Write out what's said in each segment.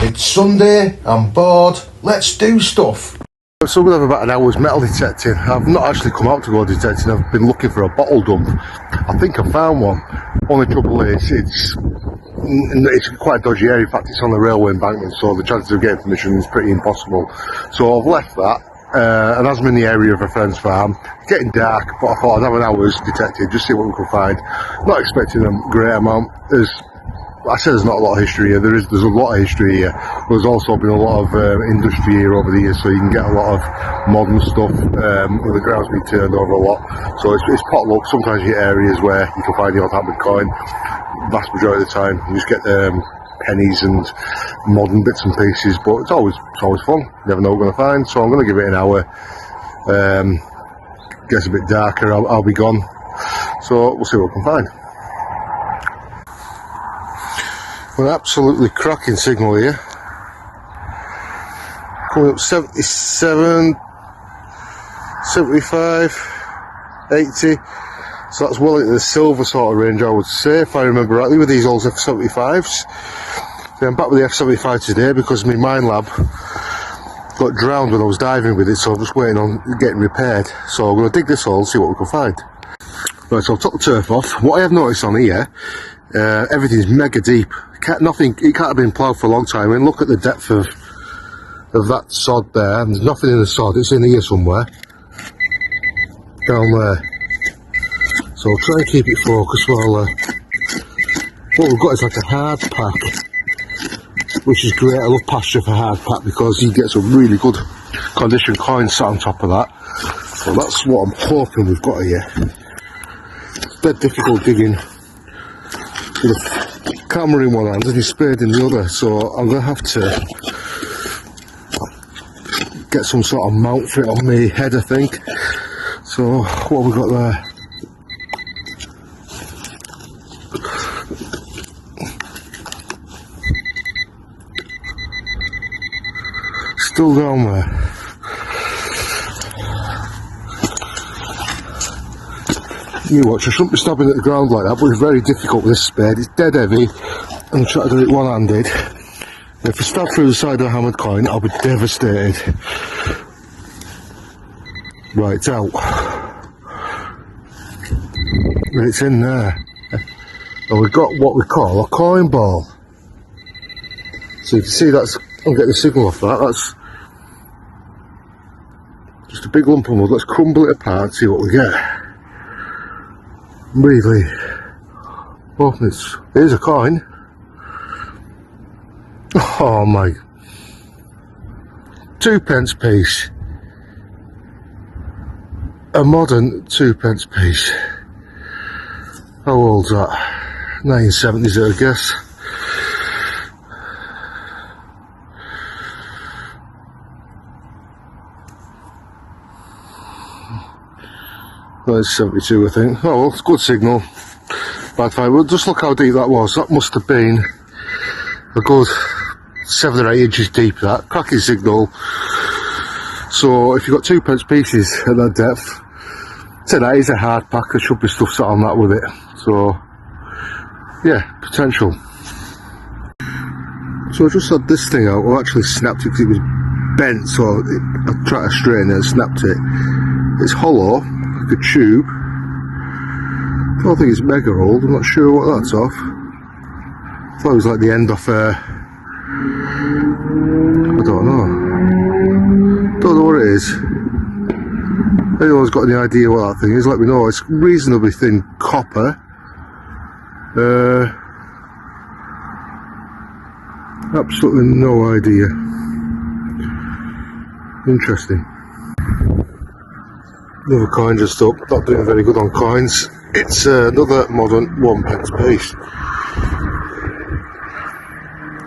It's Sunday, I'm bored, let's do stuff. So we'll have about an hour's metal detecting. I've not actually come out to go detecting, I've been looking for a bottle dump. I think I found one. Only trouble is, it's quite a dodgy area. In fact, it's on the railway embankment, so the chances of getting permission is pretty impossible. So I've left that, and as I'm in the area of a friend's farm, it's getting dark, but I thought I'd have an hour's detecting, just see what we can find. Not expecting a great amount. I said there's not a lot of history here. There's a lot of history here. There's also been a lot of industry here over the years, so you can get a lot of modern stuff. The ground's been turned over a lot, so it's potluck. Sometimes you get areas where you can find the odd hammered coin. Vast majority of the time, you just get pennies and modern bits and pieces. But it's always fun. You never know what we're going to find. So I'm going to give it an hour. Gets a bit darker. I'll be gone. So we'll see what we can find. An absolutely cracking signal here. Coming up 77, 75, 80. So that's well into the silver sort of range, I would say, if I remember rightly, with these old F75s. So I'm back with the F75 today because my mine lab got drowned when I was diving with it, so I'm just waiting on getting repaired. So I'm going to dig this hole and see what we can find. Right, so I'll top the turf off. What I have noticed on here, everything's mega deep. It can't have been ploughed for a long time. I mean, look at the depth of that sod there. There's nothing in the sod. It's in here somewhere. Down there. So I'll try and keep it focused while what we've got is like a hard pack, which is great. I love pasture for hard pack because you get some really good condition coins sat on top of that. So that's what I'm hoping we've got here. It's dead difficult digging with a camera in one hand and his spade in the other, so I'm going to have to get some sort of mount for it on my head, I think. So what have we got there? Still down there. You watch, I shouldn't be stabbing at the ground like that, but it's very difficult with this spade. It's dead heavy, and I'm trying to do it one-handed. If I stab through the side of a hammered coin, I'll be devastated. Right, it's out. And it's in there. And we've got what we call a coin ball. So you can see that's, I'm getting the signal off that, that's just a big lump of mud. Let's crumble it apart and see what we get. Really, well, here's a coin. Oh my, 2p piece, a modern 2p piece. How old's that? 1970s, I guess. That's 72, I think. Oh well, it's a good signal. Bad find. Well, just look how deep that was. That must have been a good 7 or 8 inches deep, that. Cracking signal. So if you've got 2p pieces at that depth, so that is a hard pack. There should be stuff sat on that with it. So yeah, potential. So I just had this thing out. I actually snapped it because it was bent, so I tried to straighten it and snapped it. It's hollow, like a tube. I don't think it's mega old, I'm not sure what that's off. I thought it was like the end off I don't know what it is. If anyone's got any idea what that thing is, let me know. It's reasonably thin copper. Absolutely no idea. Interesting. Another coin just up, not doing very good on coins. It's another modern 1p piece.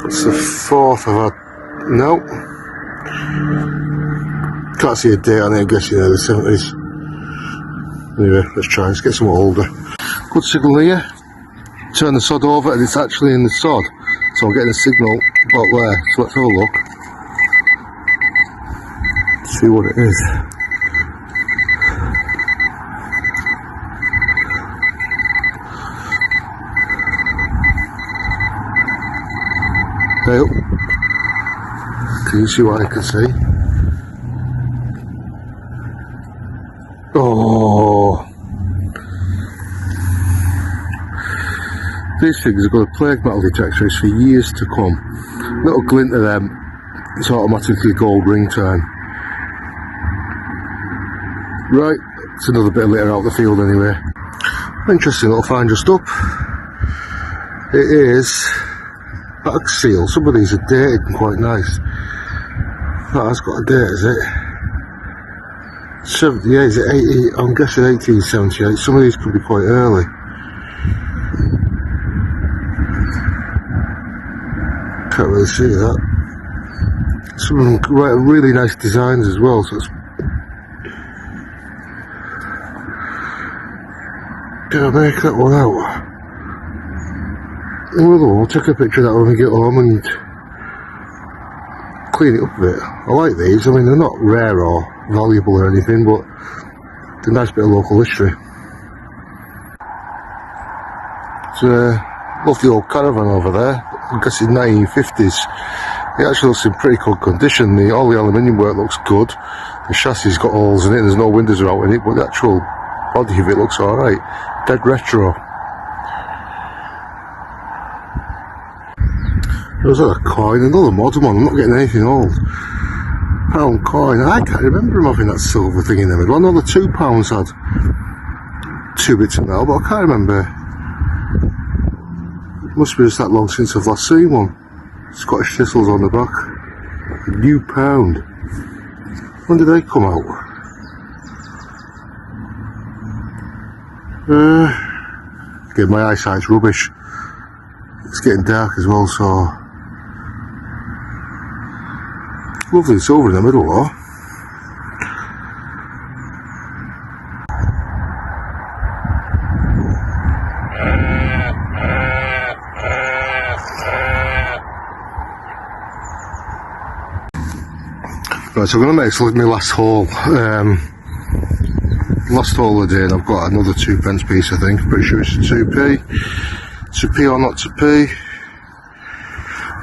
It's the fourth I've had. No. Can't see a date on it, I'm guessing the 70s. Anyway, let's try, let's get somewhat older. Good signal here. Turn the sod over and it's actually in the sod. So I'm getting a signal about there. So let's have a look. See what it is. Hey up. Can you see what I can see? Oh, these things are going to plague metal detectors for years to come. Little glint of them, it's automatically gold ring time. Right, it's another bit of litter out the field anyway. Interesting little find just up. It is bag seal. Some of these are dated and quite nice. That has got a date, is it? 78, is it 80? I'm guessing 1878. Some of these could be quite early. Can't really see that. Some of them write really nice designs as well, so it's... Can I make that one out? Well, I'll take a picture of that when we get home and clean it up a bit. I like these. I mean, they're not rare or valuable or anything, but they're a nice bit of local history. It's a lovely old caravan over there. I guess it's 1950s. It actually looks in pretty good condition. All the aluminium work looks good. The chassis got holes in it. There's no windows out in it, but the actual body of it looks alright. Dead retro. There's a coin, another modern one. I'm not getting anything old. £1 coin. I can't remember him having that silver thing in the middle. I know the £2 had 2 bits of metal, but I can't remember. It must be just that long since I've last seen one. Scottish thistles on the back. A new pound. When did they come out? Again, my eyesight's rubbish. It's getting dark as well, so... Lovely silver in the middle though. Right, so I'm going to make my last haul. Last haul of the day, and I've got another 2p piece, I think. Pretty sure it's a 2p. 2p or not 2p?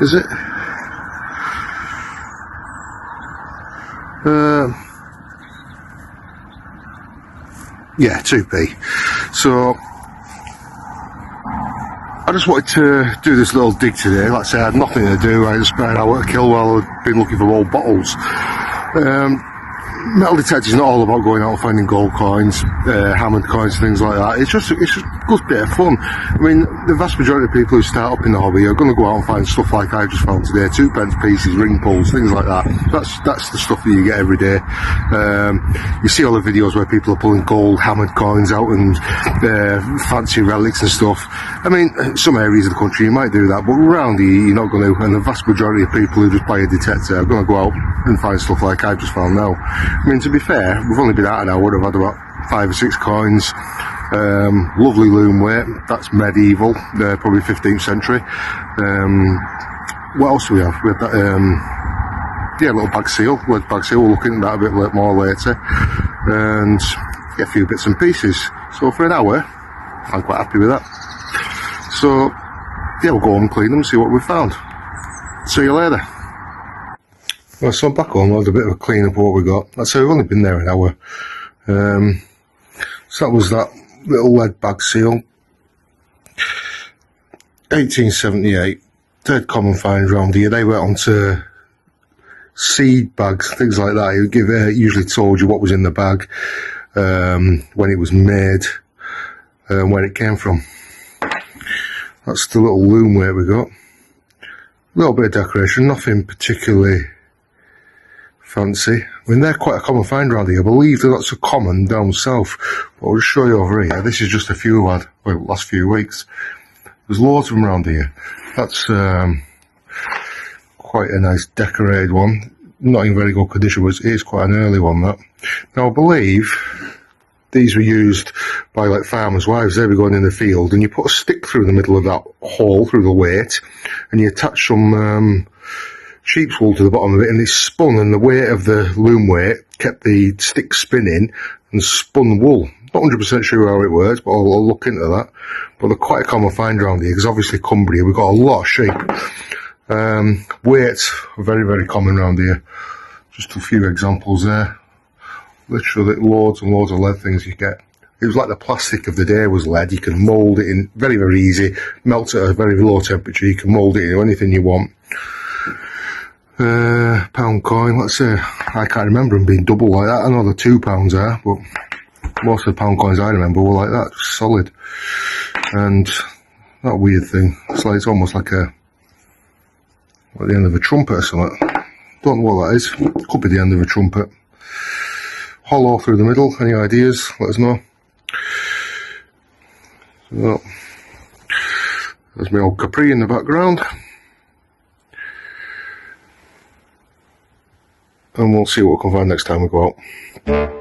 Is it? Yeah, 2p. So I just wanted to do this little dig today. Like I say, I had nothing to do. I just spent an hour at kill while I'd been looking for old bottles. Metal detector is not all about going out and finding gold coins, hammered coins, things like that. It's just a good bit of fun. I mean, the vast majority of people who start up in the hobby are going to go out and find stuff like I just found today, 2p pieces, ring pulls, things like that. That's the stuff that you get every day. You see all the videos where people are pulling gold hammered coins out and fancy relics and stuff. I mean, some areas of the country you might do that, but around here you're not going to. And the vast majority of people who just buy a detector are going to go out and find stuff like I've just found now. I mean, to be fair, we've only been out an hour. I've had about 5 or 6 coins. Lovely loom weight. That's medieval, probably 15th century. What else do we have? We have that, yeah, little bag seal, lead bag seal. We'll look into that a bit more later. And yeah, a few bits and pieces. So for an hour, I'm quite happy with that. So yeah, we'll go home and clean them and see what we've found. See you later. Well, so I'm back home. I'll have a bit of a clean up of what we got. So we've only been there an hour. So that was that little lead bag seal. 1878. Dead common find round here. They went on to seed bags, things like that. It usually told you what was in the bag, when it was made, where it came from. That's the little loom weight we got. A little bit of decoration, nothing particularly fancy. I mean, they're quite a common find around here. I believe they're not so common down south, but I'll just show you over here. This is just a few I've had, well, last few weeks. There's loads of them around here. That's quite a nice decorated one. Not in very good condition, but it is quite an early one, that. Now, I believe these were used by like farmers' wives. They were going in the field and you put a stick through the middle of that hole, through the weight, and you attach some sheep's wool to the bottom of it, and it spun, and the weight of the loom weight kept the stick spinning and spun wool. Not 100% sure how it works, but I'll look into that. But they're quite a common find around here, because obviously Cumbria, we've got a lot of sheep. Weights are very, very common around here. Just a few examples there. Literally loads and loads of lead things you get. It was like the plastic of the day was lead. You can mould it in very, very easy. Melts at a very low temperature. You can mould it into anything you want. Pound coin, let's say. I can't remember them being double like that. I know the £2 are, but most of the pound coins I remember were like that, just solid. And that weird thing. It's almost like the end of a trumpet or something. Don't know what that is. Could be the end of a trumpet. Hollow through the middle. Any ideas? Let us know. So, there's my old Capri in the background. And we'll see what we can find next time we go out.